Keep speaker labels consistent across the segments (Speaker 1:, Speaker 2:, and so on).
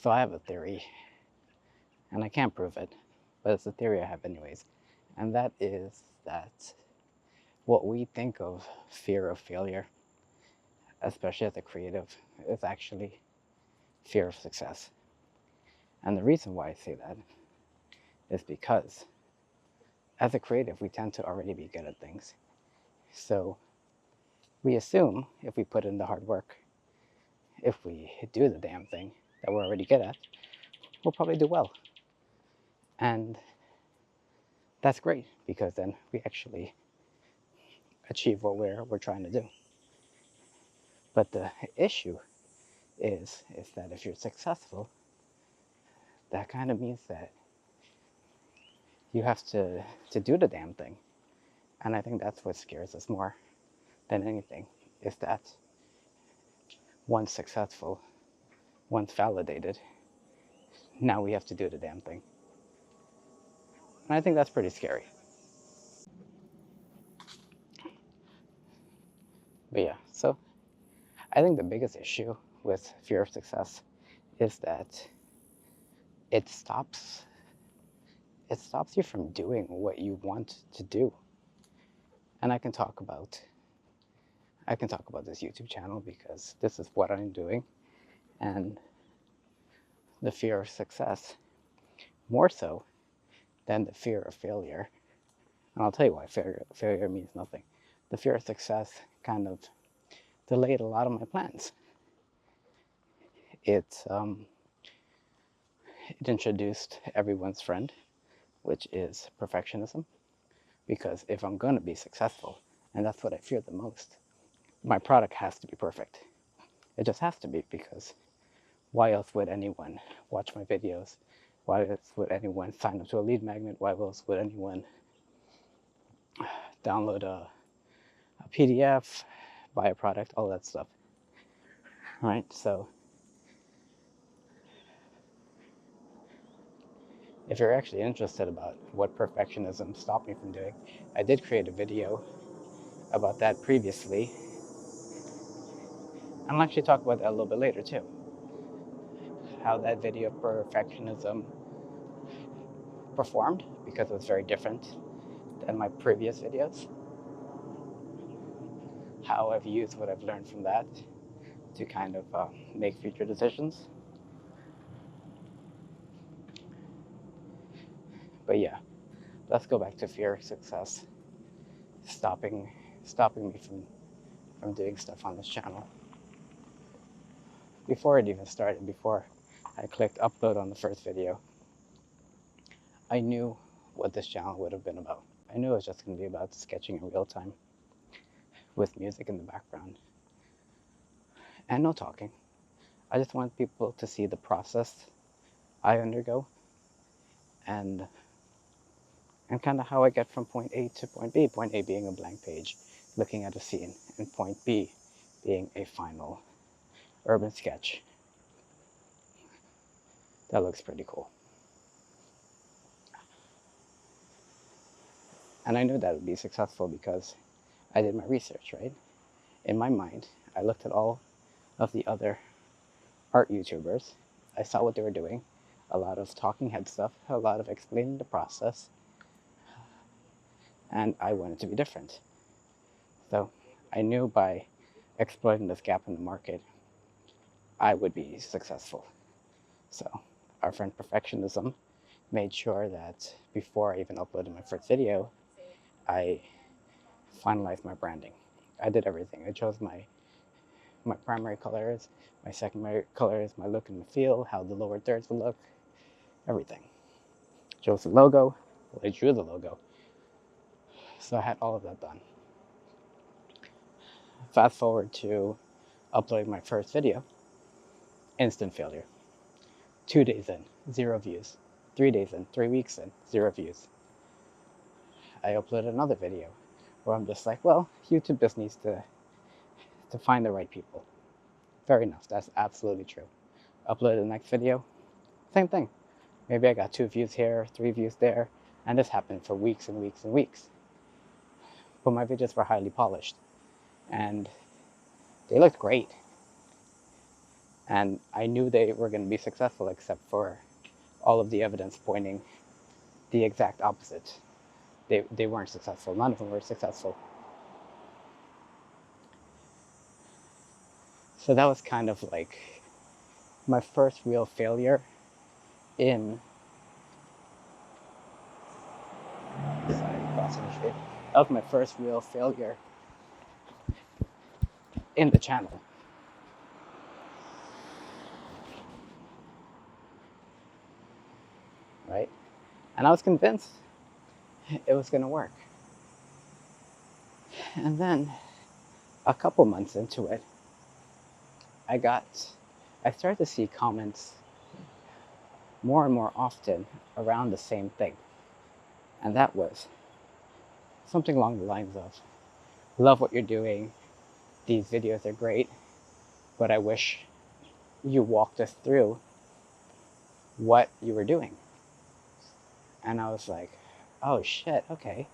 Speaker 1: So I have a theory, and I can't prove it, but it's a theory I have anyways. And that is that what we think of fear of failure, especially as a creative, is actually fear of success. And the reason why I say that is because as a creative, we tend to already be good at things. So we assume if we put in the hard work, if we do the damn thing that we're already good at, we'll probably do well. And that's great because then we actually achieve what we're trying to do. But the issue is that if you're successful, that kind of means that you have to do the damn thing. And I think that's what scares us more than anything, is that once successful, once validated, now we have to do the damn thing. And I think that's pretty scary. But yeah, so I think the biggest issue with fear of success is that it stops you from doing what you want to do. And I can talk about this YouTube channel because this is what I'm doing, and the fear of success, more so than the fear of failure. And I'll tell you why failure means nothing. The fear of success kind of delayed a lot of my plans. It introduced everyone's friend, which is perfectionism. Because if I'm going to be successful, and that's what I fear the most, my product has to be perfect. It just has to be, because why else would anyone watch my videos? Why else would anyone sign up to a lead magnet? Why else would anyone download a PDF, buy a product, all that stuff? Right? So if you're actually interested about what perfectionism stopped me from doing, I did create a video about that previously. And I'll actually talk about that a little bit later too. How that video of perfectionism performed, because it was very different than my previous videos. How I've used what I've learned from that to kind of make future decisions. But yeah, let's go back to fear of success stopping me from doing stuff on this channel. Before it even started, before I clicked upload on the first video, I knew what this channel would have been about. I knew it was just going to be about sketching in real time with music in the background and no talking. I just want people to see the process I undergo and kind of how I get from point A to point B. Point A being a blank page, looking at a scene, and point B being a final urban sketch. That looks pretty cool. And I knew that would be successful because I did my research, right? In my mind, I looked at all of the other art YouTubers. I saw what they were doing. A lot of talking head stuff, a lot of explaining the process. And I wanted to be different. So I knew by exploiting this gap in the market, I would be successful. So our friend Perfectionism made sure that before I even uploaded my first video, I finalized my branding. I did everything. I chose my primary colors, my secondary colors, my look and feel, how the lower thirds would look, everything. Chose the logo. Well, I drew the logo. So I had all of that done. Fast forward to uploading my first video, instant failure. 2 days in, 0 views. 3 days in, 3 weeks in, 0 views. I uploaded another video where I'm just like, well, YouTube just needs to find the right people. Fair enough, that's absolutely true. Uploaded the next video, same thing. Maybe I got 2 views here, 3 views there, and this happened for weeks and weeks and weeks. But my videos were highly polished, and they looked great. And I knew they were going to be successful, except for all of the evidence pointing the exact opposite. They weren't successful. None of them were successful. So that was kind of like my first real failure in, sorry, crossing the street. That was my first real failure in the channel. Right? And I was convinced it was going to work. And then a couple months into it, I started to see comments more and more often around the same thing. And that was something along the lines of, love what you're doing, these videos are great, but I wish you walked us through what you were doing. And I was like, oh shit, okay.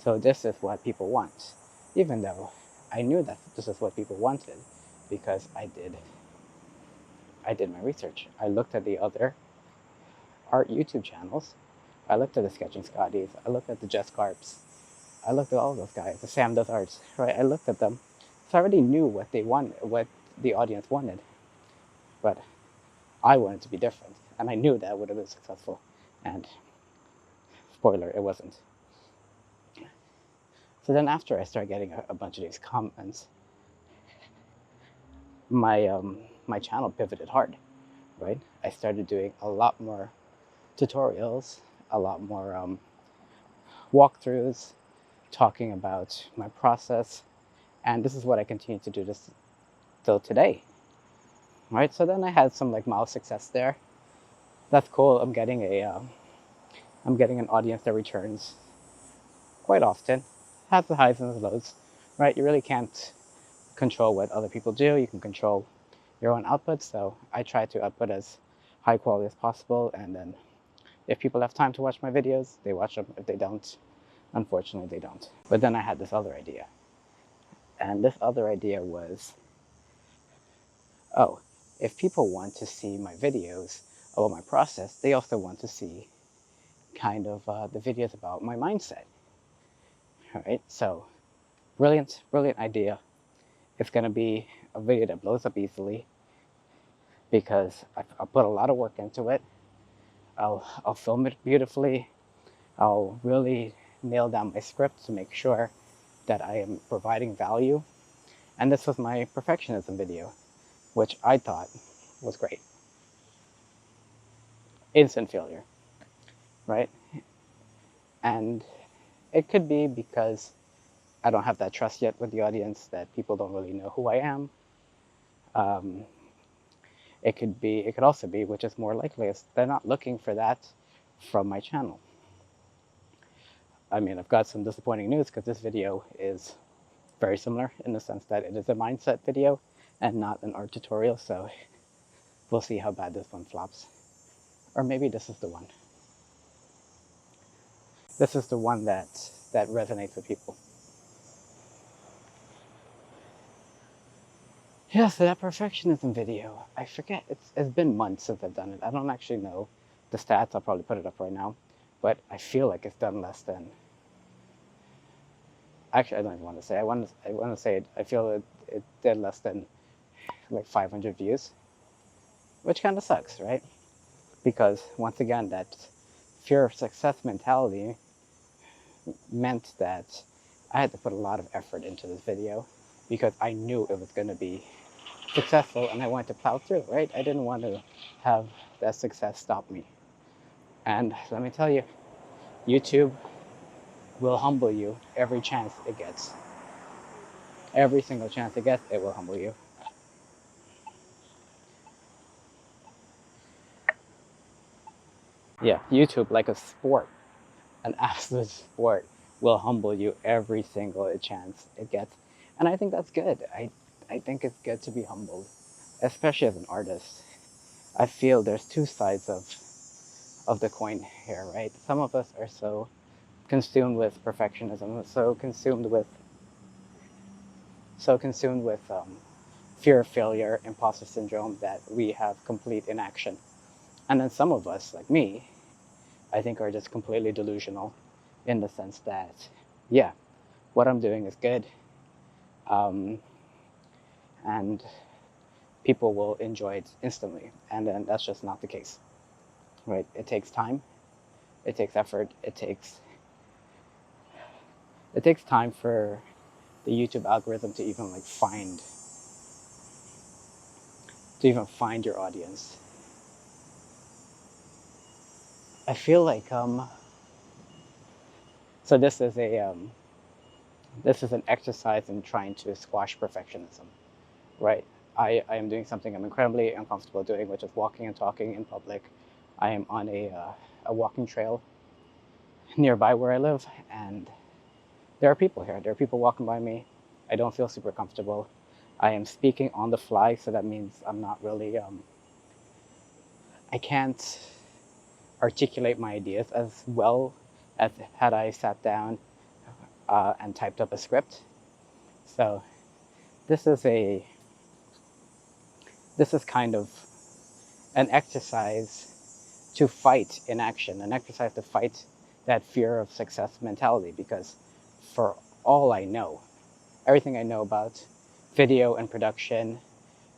Speaker 1: So this is what people want. Even though I knew that this is what people wanted, because I did my research. I looked at the other art YouTube channels. I looked at the Sketching Scotties. I looked at the Jess Carps. I looked at all those guys. The Sam Does Arts, right? I looked at them. So I already knew what they wanted, what the audience wanted. But I wanted to be different. And I knew that would have been successful. And spoiler, it wasn't. So then after I started getting a bunch of these comments, my channel pivoted hard, right? I started doing a lot more tutorials, a lot more walkthroughs, talking about my process, and this is what I continue to do this till today, right? So then I had some like mild success there. That's cool. I'm getting an audience that returns quite often, has the highs and the lows, right? You really can't control what other people do. You can control your own output. So I try to output as high quality as possible, and then if people have time to watch my videos, they watch them. If they don't, unfortunately, they don't. But then I had this other idea. And this other idea was, oh, if people want to see my videos about my process, they also want to see kind of the videos about my mindset. All right, so brilliant idea. It's going to be a video that blows up easily because I'll put a lot of work into it. I'll film it beautifully. I'll really nail down my script to make sure that I am providing value. And this was my perfectionism video, which I thought was great. Instant failure, right? And it could be because I don't have that trust yet with the audience, that people don't really know who I am. It could also be, which is more likely, is they're not looking for that from my channel. I mean, I've got some disappointing news because this video is very similar in the sense that it is a mindset video and not an art tutorial, so we'll see how bad this one flops. Or maybe this is the one. This is the one that resonates with people. Yeah, so that perfectionism video, I forget, it's been months since I've done it. I don't actually know the stats. I'll probably put it up right now, but I feel like it's done less than, actually I don't even want to say, I want to say it, I feel it did less than like 500 views, which kind of sucks, right? Because once again, that fear of success mentality meant that I had to put a lot of effort into this video because I knew it was going to be successful and I wanted to plow through, right? I didn't want to have that success stop me. And let me tell you, YouTube will humble you every chance it gets. Every single chance it gets, it will humble you. Yeah, YouTube, like a sport, an absolute sport, will humble you every single chance it gets. And I think that's good. I think it's good to be humbled, especially as an artist. I feel there's two sides of the coin here, right? Some of us are so consumed with perfectionism, so consumed with fear of failure, imposter syndrome, that we have complete inaction. And then some of us, like me, I think are just completely delusional in the sense that, yeah, what I'm doing is good, um, and people will enjoy it instantly. And then that's just not the case, right? It takes time, it takes effort, it takes time for the YouTube algorithm to even like find your audience. I feel like so this is an exercise in trying to squash perfectionism, right? I am doing something I'm incredibly uncomfortable doing, which is walking and talking in public. I am on a walking trail nearby where I live, and there are people here. There are people walking by me. I don't feel super comfortable. I am speaking on the fly, so that means I'm not really, I can't articulate my ideas as well as had I sat down and typed up a script. So this is a this is kind of an exercise to fight inaction, an exercise to fight that fear of success mentality. Because for all I know, everything I know about video and production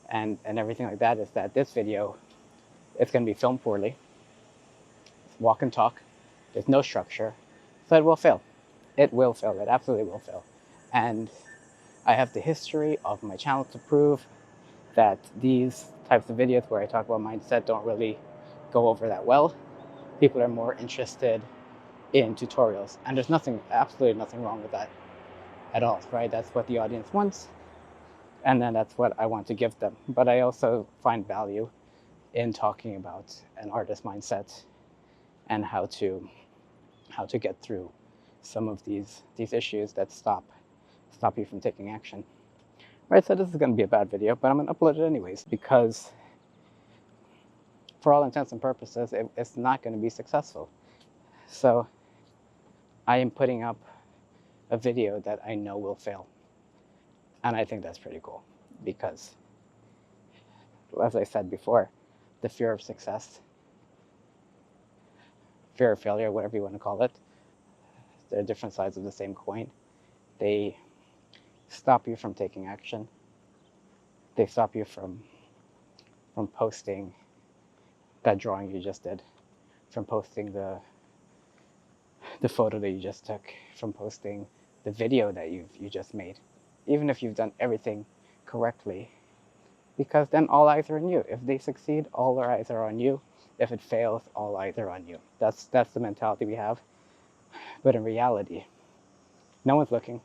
Speaker 1: and everything like that is that this video is going to be filmed poorly, walk and talk, there's no structure, so it will fail. It will fail. It absolutely will fail. And I have the history of my channel to prove that these types of videos where I talk about mindset don't really go over that well. People are more interested in tutorials, and there's absolutely nothing wrong with that at all, right? That's what the audience wants, and then that's what I want to give them. But I also find value in talking about an artist mindset and how to get through some of these issues that stop you from taking action. Right, so this is going to be a bad video, but I'm going to upload it anyways because for all intents and purposes, it's not going to be successful. So I am putting up a video that I know will fail. And I think that's pretty cool because, as I said before, the fear of success, fear of failure, whatever you want to call it, they're different sides of the same coin. They stop you from taking action. They stop you from posting that drawing you just did, from posting the photo that you just took, from posting the video that you just made, even if you've done everything correctly, because then all eyes are on you. If they succeed, all our eyes are on you. If it fails, all eyes are on you. That's the mentality we have. But in reality, no one's looking.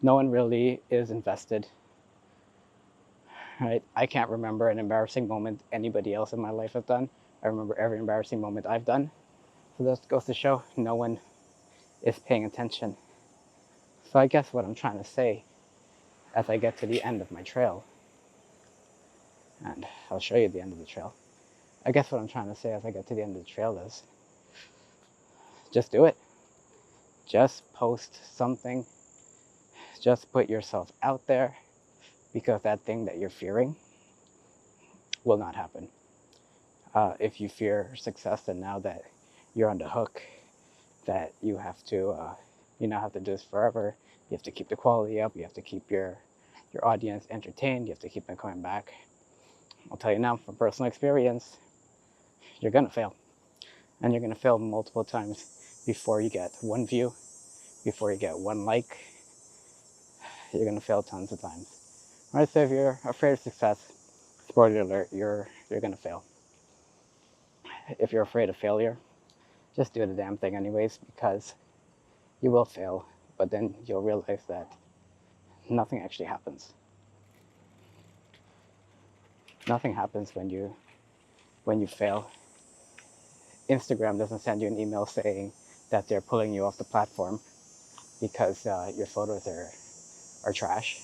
Speaker 1: No one really is invested. Right? I can't remember an embarrassing moment anybody else in my life has done. I remember every embarrassing moment I've done. So that goes to show no one is paying attention. So I guess what I'm trying to say as I get to the end of my trail, and I'll show you the end of the trail. I guess what I'm trying to say as I get to the end of the trail is just do it. Just post something. Just put yourself out there, because that thing that you're fearing will not happen. If you fear success, then now that you're on the hook, that you have to, you now have to do this forever. You have to keep the quality up. You have to keep your audience entertained. You have to keep them coming back. I'll tell you now from personal experience, you're gonna fail. And you're gonna fail multiple times before you get one view, before you get one like. You're gonna fail tons of times. Right? So if you're afraid of success, spoiler alert, you're gonna fail. If you're afraid of failure, just do the damn thing anyways, because you will fail, but then you'll realize that nothing actually happens. Nothing happens when you fail. Instagram doesn't send you an email saying that they're pulling you off the platform because your photos are trash.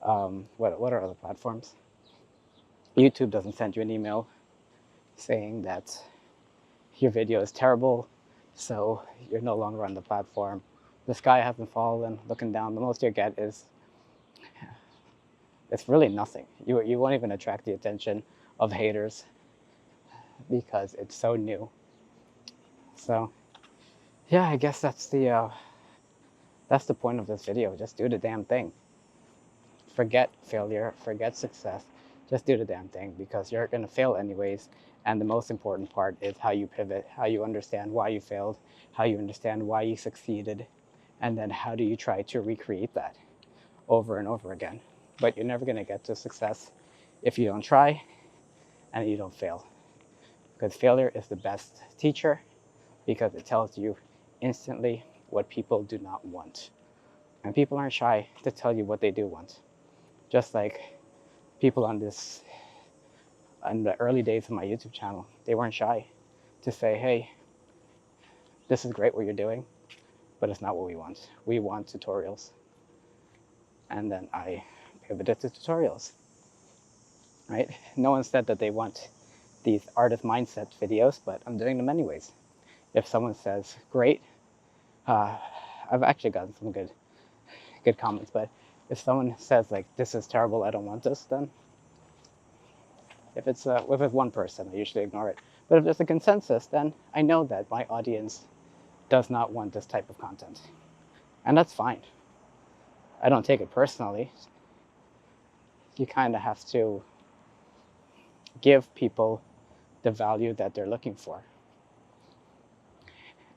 Speaker 1: What are other platforms? YouTube doesn't send you an email saying that your video is terrible, so you're no longer on the platform. The sky hasn't fallen. Looking down, the most you get is It's really nothing. You won't even attract the attention of haters because it's so new. So yeah, I guess that's the point of this video. Just do the damn thing. Forget failure, forget success. Just do the damn thing, because you're going to fail anyways. And the most important part is how you pivot, how you understand why you failed, how you understand why you succeeded, and then how do you try to recreate that over and over again. But you're never going to get to success if you don't try and you don't fail. Because failure is the best teacher, because it tells you instantly what people do not want. And people aren't shy to tell you what they do want. Just like people on in the early days of my YouTube channel, they weren't shy to say, hey, this is great what you're doing, but it's not what we want. We want tutorials. And then I pivoted to tutorials, right? No one said that they want these artist mindset videos, but I'm doing them anyways. If someone says, great, I've actually gotten some good comments, but if someone says like, this is terrible, I don't want this, then if it's one person, I usually ignore it. But if there's a consensus, then I know that my audience does not want this type of content. And that's fine. I don't take it personally. You kind of have to give people the value that they're looking for.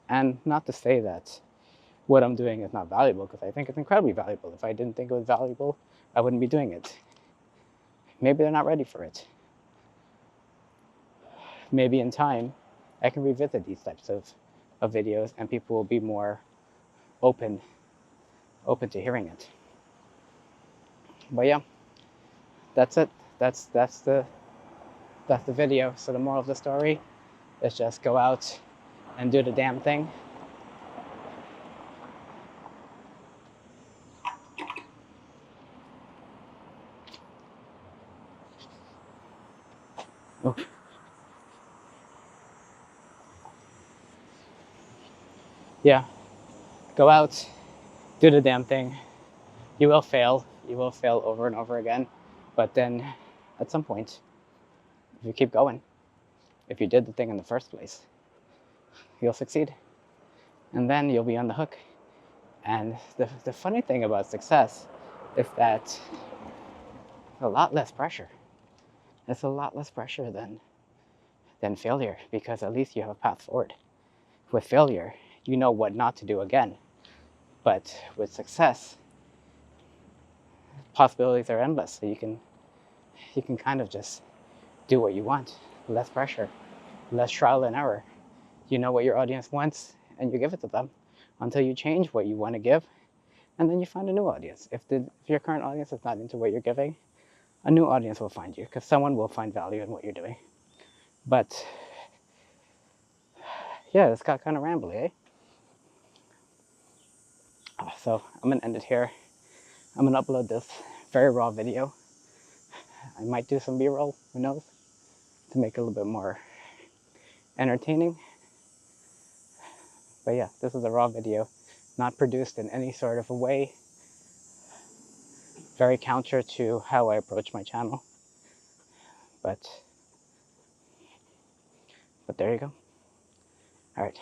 Speaker 1: And not to say that what I'm doing is not valuable, because I think it's incredibly valuable. If I didn't think it was valuable, I wouldn't be doing it. Maybe they're not ready for it. Maybe in time, I can revisit these types of videos and people will be more open to hearing it. But yeah, that's it. That's the video. So the moral of the story is just go out and do the damn thing. Oh. Yeah, go out, do the damn thing. You will fail. You will fail over and over again. But then at some point, if you keep going, if you did the thing in the first place, you'll succeed. And then you'll be on the hook. And the funny thing about success is that it's a lot less pressure. It's a lot less pressure than failure, because at least you have a path forward. With failure, you know what not to do again. But with success, possibilities are endless. So you can kind of just do what you want. Less pressure, less trial and error. You know what your audience wants, and you give it to them until you change what you want to give, and then you find a new audience. If your current audience is not into what you're giving, a new audience will find you, because someone will find value in what you're doing. But yeah, this got kind of rambly, eh? So I'm gonna end it here. I'm gonna upload this very raw video. I might do some B-roll, who knows, to make it a little bit more entertaining. But yeah, this is a raw video, not produced in any sort of a way. Very counter to how I approach my channel. But there you go. All right.